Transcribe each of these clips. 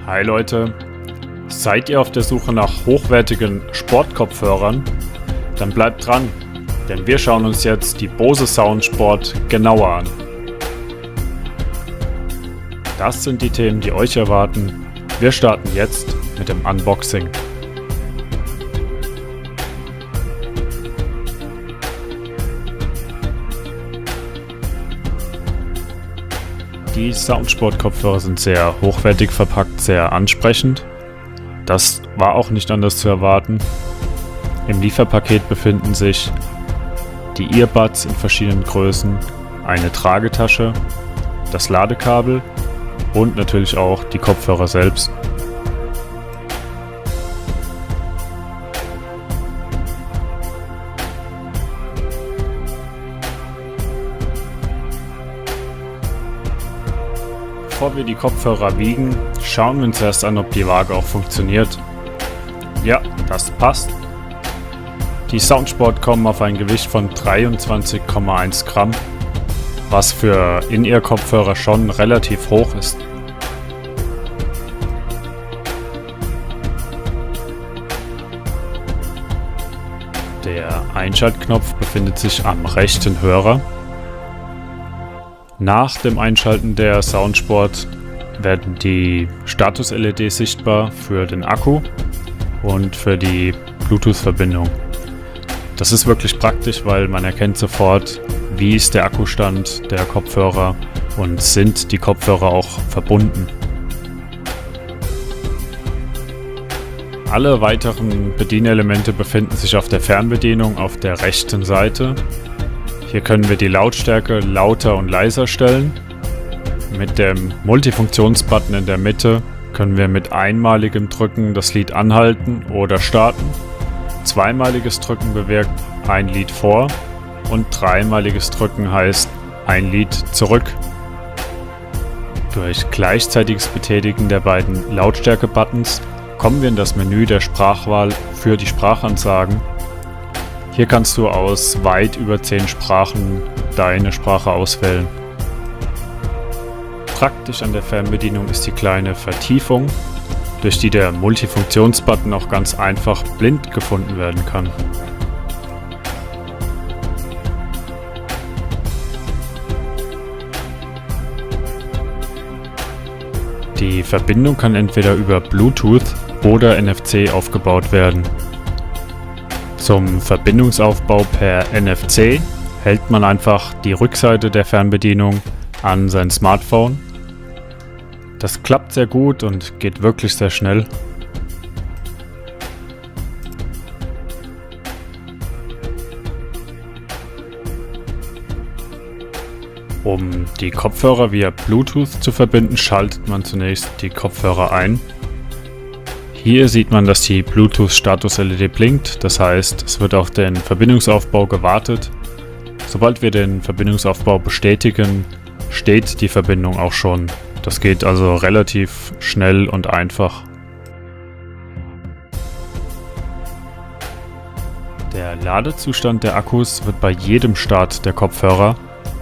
Hi Leute, seid ihr auf der Suche nach hochwertigen Sportkopfhörern? Dann bleibt dran, denn wir schauen uns jetzt die Bose Soundsport genauer an. Das sind die Themen, die euch erwarten. Wir starten jetzt mit dem Unboxing. Die Soundsport-Kopfhörer sind sehr hochwertig verpackt, sehr ansprechend. Das war auch nicht anders zu erwarten. Im Lieferpaket befinden sich die Earbuds in verschiedenen Größen, eine Tragetasche, das Ladekabel und natürlich auch die Kopfhörer selbst. Bevor wir die Kopfhörer wiegen, schauen wir uns erst an, ob die Waage auch funktioniert. Ja, das passt. Die Soundsport kommen auf ein Gewicht von 23,1 Gramm, was für In-Ear-Kopfhörer schon relativ hoch ist. Der Einschaltknopf befindet sich am rechten Hörer. Nach dem Einschalten der Soundsport werden die Status-LEDs sichtbar für den Akku und für die Bluetooth-Verbindung. Das ist wirklich praktisch, weil man erkennt sofort, wie ist der Akkustand der Kopfhörer und sind die Kopfhörer auch verbunden. Alle weiteren Bedienelemente befinden sich auf der Fernbedienung auf der rechten Seite. Hier können wir die Lautstärke lauter und leiser stellen. Mit dem Multifunktionsbutton in der Mitte können wir mit einmaligem Drücken das Lied anhalten oder starten. Zweimaliges Drücken bewirkt ein Lied vor und dreimaliges Drücken heißt ein Lied zurück. Durch gleichzeitiges Betätigen der beiden Lautstärke-Buttons kommen wir in das Menü der Sprachwahl für die Sprachansagen. Hier kannst du aus weit über 10 Sprachen deine Sprache auswählen. Praktisch an der Fernbedienung ist die kleine Vertiefung, durch die der Multifunktionsbutton auch ganz einfach blind gefunden werden kann. Die Verbindung kann entweder über Bluetooth oder NFC aufgebaut werden. Zum Verbindungsaufbau per NFC hält man einfach die Rückseite der Fernbedienung an sein Smartphone. Das klappt sehr gut und geht wirklich sehr schnell. Um die Kopfhörer via Bluetooth zu verbinden, schaltet man zunächst die Kopfhörer ein. Hier sieht man, dass die Bluetooth-Status-LED blinkt, das heißt, es wird auf den Verbindungsaufbau gewartet. Sobald wir den Verbindungsaufbau bestätigen, steht die Verbindung auch schon. Das geht also relativ schnell und einfach. Der Ladezustand der Akkus wird bei jedem Start der Kopfhörer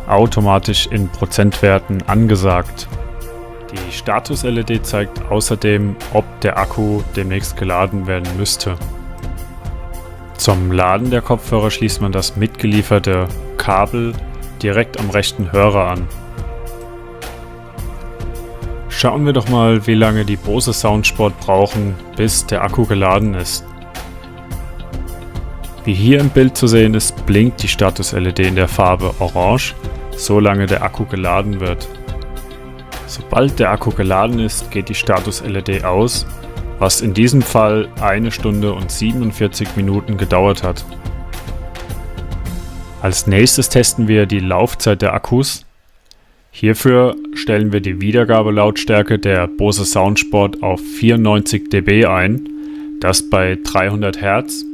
automatisch in Prozentwerten angesagt. Die Status-LED zeigt außerdem, ob der Akku demnächst geladen werden müsste. Zum Laden der Kopfhörer schließt man das mitgelieferte Kabel direkt am rechten Hörer an. Schauen wir doch mal, wie lange die Bose Soundsport brauchen, bis der Akku geladen ist. Wie hier im Bild zu sehen ist, blinkt die Status-LED in der Farbe Orange, solange der Akku geladen wird. Sobald der Akku geladen ist, geht die Status-LED aus, was in diesem Fall 1 Stunde und 47 Minuten gedauert hat. Als nächstes testen wir die Laufzeit der Akkus. Hierfür stellen wir die Wiedergabelautstärke der Bose Soundsport auf 94 dB ein, das bei 300 Hertz.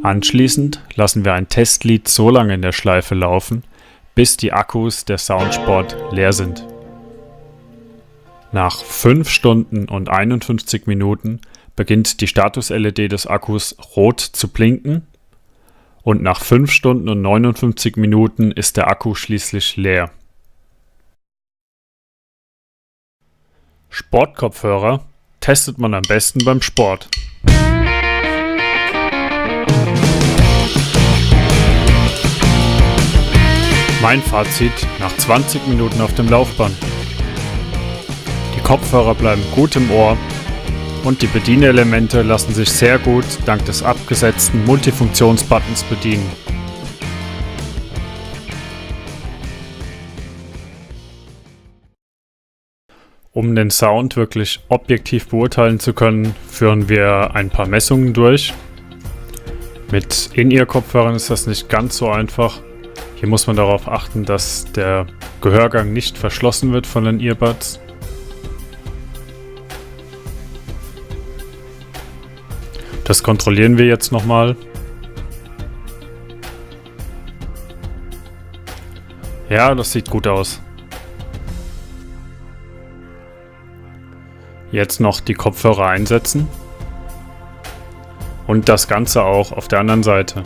Anschließend lassen wir ein Testlied so lange in der Schleife laufen, bis die Akkus der Soundsport leer sind. Nach 5 Stunden und 51 Minuten beginnt die Status-LED des Akkus rot zu blinken und nach 5 Stunden und 59 Minuten ist der Akku schließlich leer. Sportkopfhörer testet man am besten beim Sport. Mein Fazit nach 20 Minuten auf dem Laufband. Die Kopfhörer bleiben gut im Ohr und die Bedienelemente lassen sich sehr gut dank des abgesetzten Multifunktionsbuttons bedienen. Um den Sound wirklich objektiv beurteilen zu können, führen wir ein paar Messungen durch. Mit In-Ear-Kopfhörern ist das nicht ganz so einfach. Hier muss man darauf achten, dass der Gehörgang nicht verschlossen wird von den Earbuds. Das kontrollieren wir jetzt nochmal. Ja, das sieht gut aus. Jetzt noch die Kopfhörer einsetzen. Und das Ganze auch auf der anderen Seite.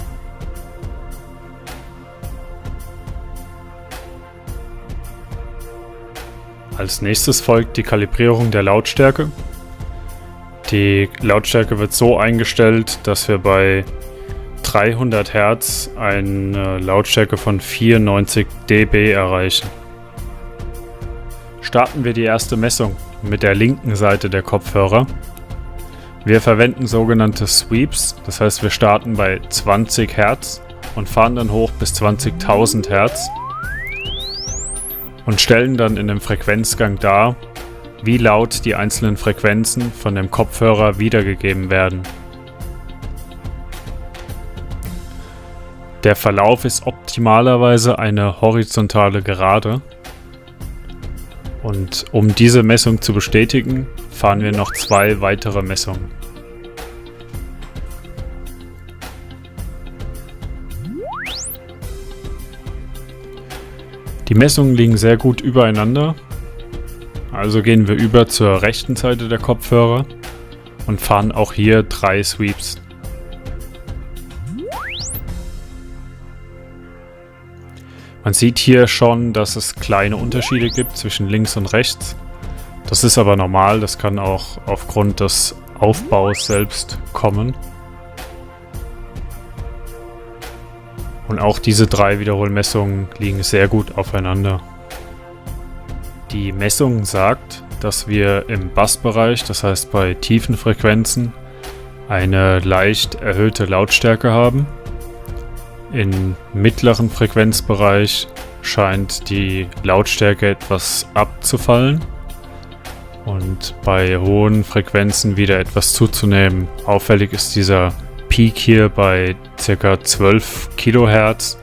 Als nächstes folgt die Kalibrierung der Lautstärke. Die Lautstärke wird so eingestellt, dass wir bei 300 Hertz eine Lautstärke von 94 dB erreichen. Starten wir die erste Messung mit der linken Seite der Kopfhörer. Wir verwenden sogenannte Sweeps, das heißt wir starten bei 20 Hertz und fahren dann hoch bis 20.000 Hertz und stellen dann in dem Frequenzgang dar, wie laut die einzelnen Frequenzen von dem Kopfhörer wiedergegeben werden. Der Verlauf ist optimalerweise eine horizontale Gerade. Und um diese Messung zu bestätigen, fahren wir noch 2 weitere Messungen. Die Messungen liegen sehr gut übereinander, also gehen wir über zur rechten Seite der Kopfhörer und fahren auch hier 3 Sweeps. Man sieht hier schon, dass es kleine Unterschiede gibt zwischen links und rechts. Das ist aber normal, das kann auch aufgrund des Aufbaus selbst kommen. Und auch diese 3 Wiederholmessungen liegen sehr gut aufeinander. Die Messung sagt, dass wir im Bassbereich, das heißt bei tiefen Frequenzen, eine leicht erhöhte Lautstärke haben. Im mittleren Frequenzbereich scheint die Lautstärke etwas abzufallen und bei hohen Frequenzen wieder etwas zuzunehmen. Auffällig ist dieser Peak hier bei ca. 12 kHz.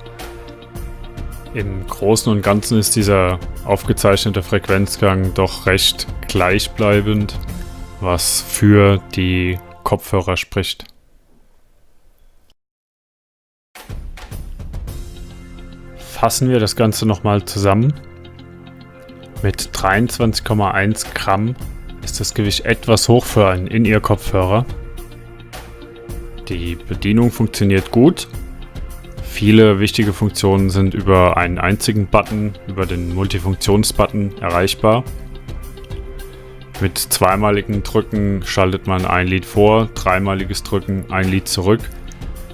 Im Großen und Ganzen ist dieser aufgezeichnete Frequenzgang doch recht gleichbleibend, was für die Kopfhörer spricht. Fassen wir das Ganze nochmal zusammen. Mit 23,1 Gramm ist das Gewicht etwas hoch für einen In-Ear-Kopfhörer. Die Bedienung funktioniert gut. Viele wichtige Funktionen sind über einen einzigen Button, über den Multifunktionsbutton erreichbar. Mit zweimaligen Drücken schaltet man ein Lied vor, dreimaliges Drücken ein Lied zurück.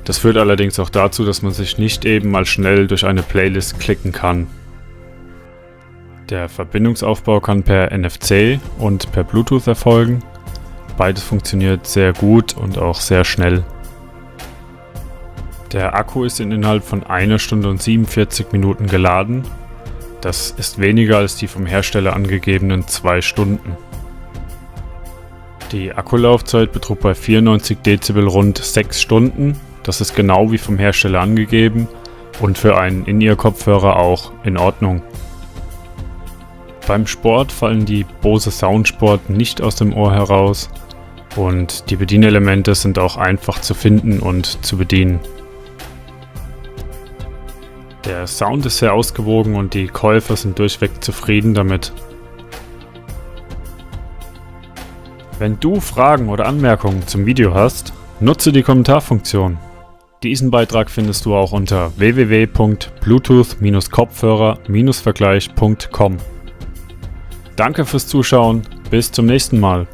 Das führt allerdings auch dazu, dass man sich nicht eben mal schnell durch eine Playlist klicken kann. Der Verbindungsaufbau kann per NFC und per Bluetooth erfolgen. Beides funktioniert sehr gut und auch sehr schnell. Der Akku ist innerhalb von 1 Stunde und 47 Minuten geladen. Das ist weniger als die vom Hersteller angegebenen 2 Stunden. Die Akkulaufzeit betrug bei 94 Dezibel rund 6 Stunden. Das ist genau wie vom Hersteller angegeben und für einen In-Ear-Kopfhörer auch in Ordnung. Beim Sport fallen die Bose Soundsport nicht aus dem Ohr heraus und die Bedienelemente sind auch einfach zu finden und zu bedienen. Der Sound ist sehr ausgewogen und die Käufer sind durchweg zufrieden damit. Wenn du Fragen oder Anmerkungen zum Video hast, nutze die Kommentarfunktion. Diesen Beitrag findest du auch unter www.bluetooth-kopfhörer-vergleich.com. Danke fürs Zuschauen Bis zum nächsten Mal.